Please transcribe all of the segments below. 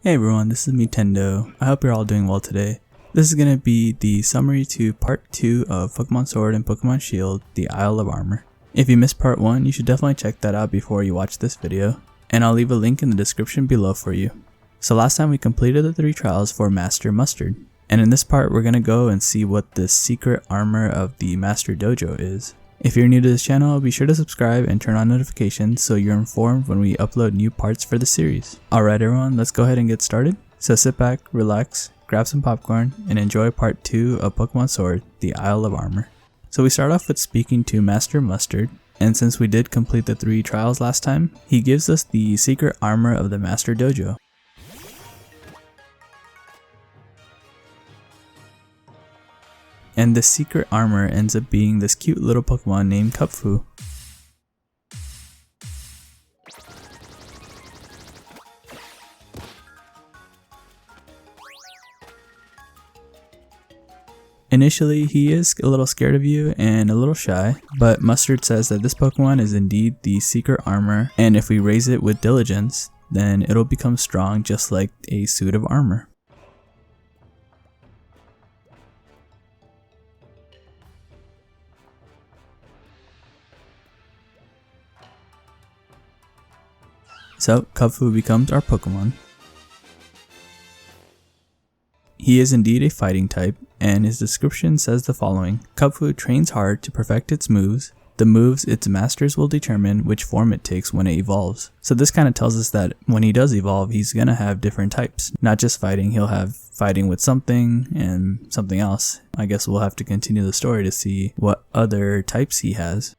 Hey everyone, this is Nintendo. I hope you're all doing well today. This is going to be the summary to part 2 of Pokemon Sword and Pokemon Shield, the Isle of Armor. If you missed part 1, you should definitely check that out before you watch this video, and I'll leave a link in the description below for you. So last time we completed the 3 trials for Master Mustard, and in this part we're going to go and see what the secret armor of the Master Dojo is. If you're new to this channel, be sure to subscribe and turn on notifications so you're informed when we upload new parts for the series. Alright everyone, let's go ahead and get started. So sit back, relax, grab some popcorn, and enjoy part 2 of Pokemon Sword, the Isle of Armor. So we start off with speaking to Master Mustard, and since we did complete the 3 trials last time, he gives us the secret armor of the Master Dojo. And the secret armor ends up being this cute little Pokemon named Kubfu. Initially, he is a little scared of you and a little shy, but Mustard says that this Pokemon is indeed the secret armor, and if we raise it with diligence, then it'll become strong just like a suit of armor. So, Kubfu becomes our Pokemon. He is indeed a fighting type, and his description says the following. Kubfu trains hard to perfect its moves. The moves its masters will determine which form it takes when it evolves. So this kind of tells us that when he does evolve, he's gonna have different types. Not just fighting, he'll have fighting with something and something else. I guess we'll have to continue the story to see what other types he has.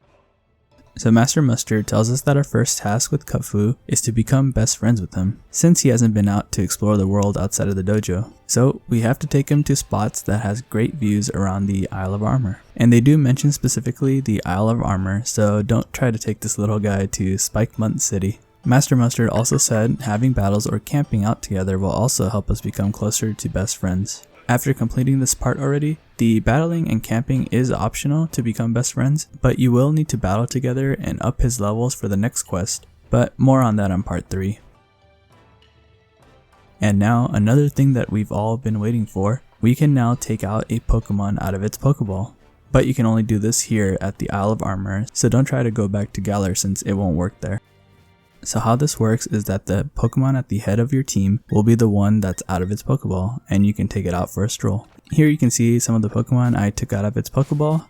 So Master Mustard tells us that our first task with Kubfu is to become best friends with him, since he hasn't been out to explore the world outside of the dojo. So we have to take him to spots that has great views around the Isle of Armor. And they do mention specifically the Isle of Armor, so don't try to take this little guy to Spike Munt City. Master Mustard also said having battles or camping out together will also help us become closer to best friends. After completing this part already, the battling and camping is optional to become best friends, but you will need to battle together and up his levels for the next quest, but more on that on part 3. And now, another thing that we've all been waiting for, we can now take out a Pokemon out of its Pokeball. But you can only do this here at the Isle of Armor, so don't try to go back to Galar since it won't work there. So how this works is that the Pokemon at the head of your team will be the one that's out of its Pokeball, and you can take it out for a stroll. Here you can see some of the Pokemon I took out of its Pokeball.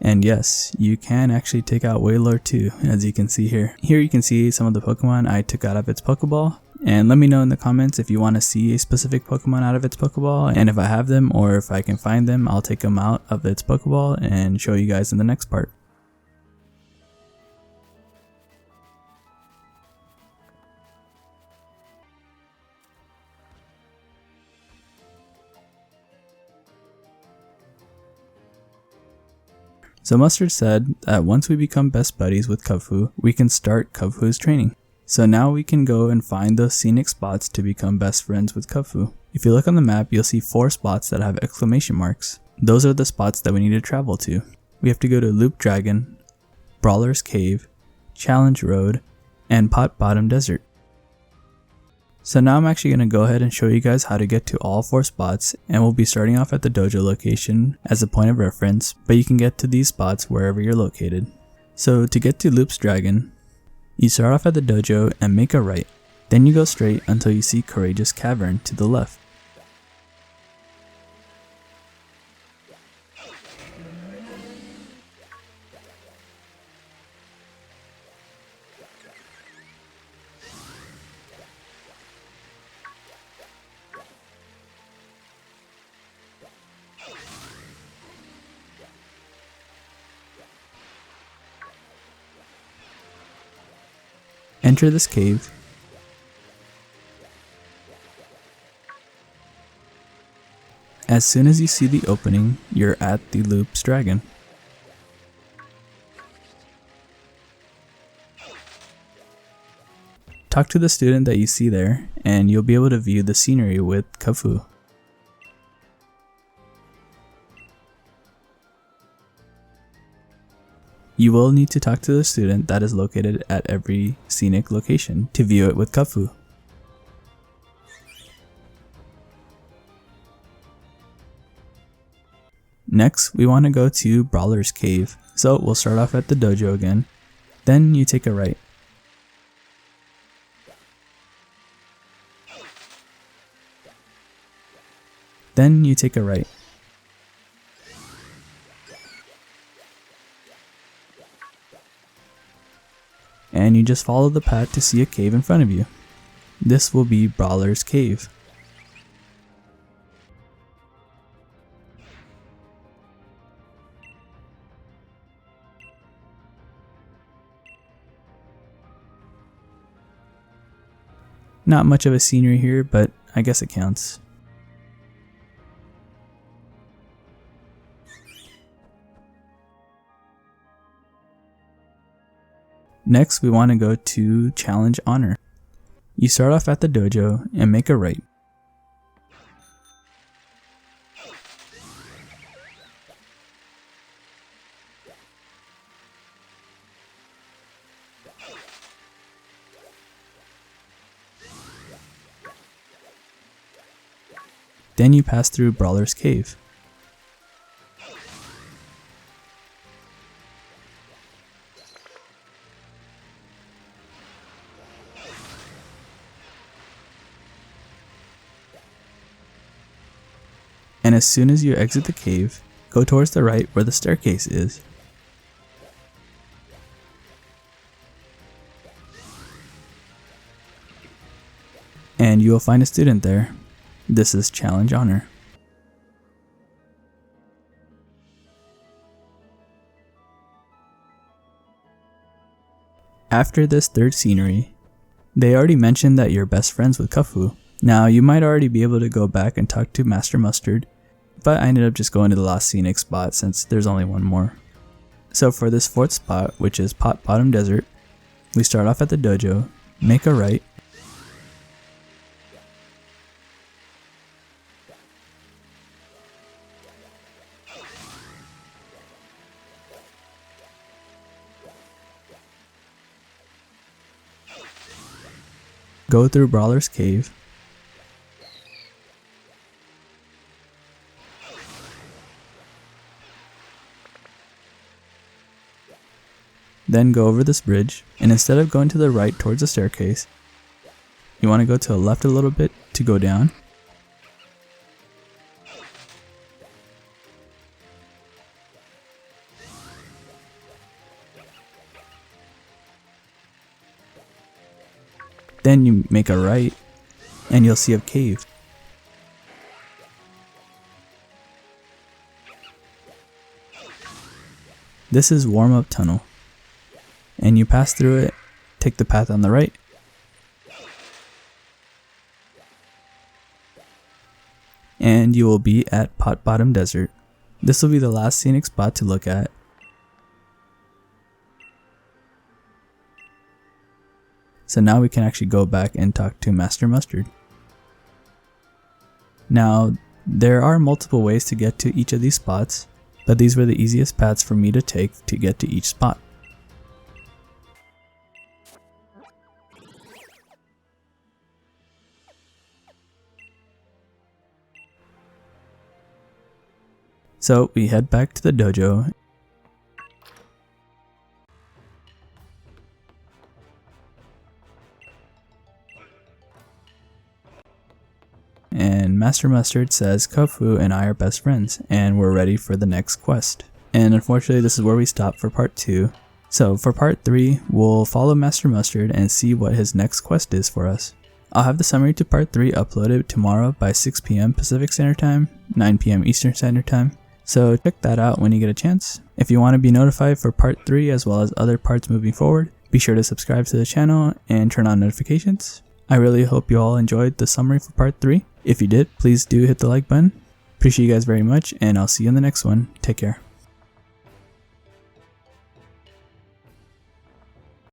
And yes, you can actually take out Wailord too, as you can see here. Here you can see some of the Pokemon I took out of its Pokeball. And let me know in the comments if you want to see a specific Pokemon out of its Pokeball. And if I have them or if I can find them, I'll take them out of its Pokeball and show you guys in the next part. So Mustard said that once we become best buddies with Kubfu, we can start Kubfu's training. So now we can go and find those scenic spots to become best friends with Kubfu. If you look on the map, you'll see 4 spots that have exclamation marks. Those are the spots that we need to travel to. We have to go to Loop Dragon, Brawler's Cave, Challenge Road, and Pot Bottom Desert. So now I'm actually going to go ahead and show you guys how to get to all 4 spots, and we'll be starting off at the dojo location as a point of reference, but you can get to these spots wherever you're located. So to get to Loop's Dragon, you start off at the dojo and make a right, then you go straight until you see Courageous Cavern to the left. Enter this cave. As soon as you see the opening, you're at the Loop's Dragon. Talk to the student that you see there, and you'll be able to view the scenery with Kubfu. You will need to talk to the student that is located at every scenic location to view it with Kubfu. Next, we want to go to Brawler's Cave, so we'll start off at the dojo again. Then you take a right. Then you take a right. And you just follow the path to see a cave in front of you. This will be Brawler's Cave. Not much of a scenery here, but I guess it counts. Next, we want to go to Challenge Honor. You start off at the dojo and make a right. Then you pass through Brawler's Cave. And as soon as you exit the cave, go towards the right where the staircase is. And you will find a student there. This is Challenge Honor. After this third scenery, they already mentioned that you're best friends with Kubfu. Now you might already be able to go back and talk to Master Mustard, but I ended up just going to the last scenic spot since there's only one more. So for this fourth spot, which is Pot Bottom Desert, we start off at the dojo, make a right, go through Brawler's Cave, then go over this bridge, and instead of going to the right towards the staircase, you want to go to the left a little bit to go down. Then you make a right, and you'll see a cave. This is Warm-Up Tunnel, and you pass through it, take the path on the right, and you will be at Pot Bottom Desert. This will be the last scenic spot to look at. So now we can actually go back and talk to Master Mustard. Now, there are multiple ways to get to each of these spots, but these were the easiest paths for me to take to get to each spot. So we head back to the dojo. And Master Mustard says Kubfu and I are best friends and we're ready for the next quest. And unfortunately this is where we stop for part 2. So for part 3, we'll follow Master Mustard and see what his next quest is for us. I'll have the summary to part 3 uploaded tomorrow by 6 PM Pacific Standard Time, 9 PM Eastern Standard Time. So check that out when you get a chance. If you want to be notified for part 3 as well as other parts moving forward, be sure to subscribe to the channel and turn on notifications. I really hope you all enjoyed the summary for part 3. If you did, please do hit the like button. Appreciate you guys very much, and I'll see you in the next one. Take care.